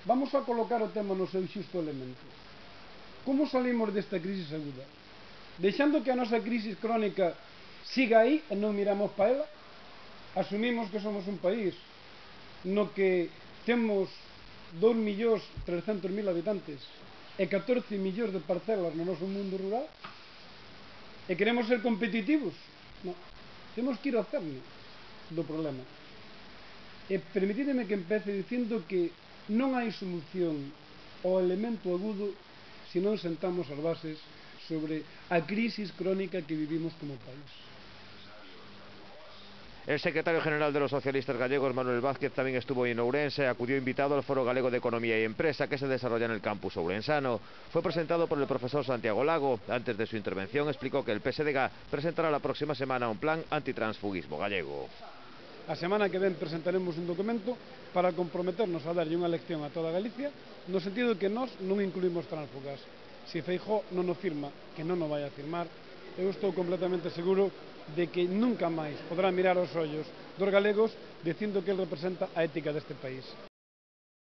Vamos a colocar o tema no seu xusto elemento. Como salimos desta crisis aguda? Deixando que a nosa crisis crónica siga aí e non miramos para ela? Asumimos que somos un país no que temos 2.300.000 habitantes e 14 millóns de parcelas no noso mundo rural e queremos ser competitivos? Non. Temos que ir ao cerne do problema. E permitideme que empece dicindo que non hai solución ao elemento agudo se non sentamos as bases sobre a crisis crónica que vivimos como país. El secretario general de los socialistas gallegos, Manuel Vázquez, también estuvo en Ourense. Acudió invitado al Foro Galego de Economía y Empresa que se desarrolla en el campus ourensano. Fue presentado por el profesor Santiago Lago. Antes de su intervención explicó que el PSDG presentará la próxima semana un plan antitransfugismo gallego. A semana que ven presentaremos un documento para comprometernos a darlle unha lección a toda Galicia, no sentido de que nós non incluímos tránsfugas. Se Feijóo non o firma, que non o vai a firmar, eu estou completamente seguro de que nunca máis podrá mirar aos ollos dos galegos dicindo que ele representa a ética deste país.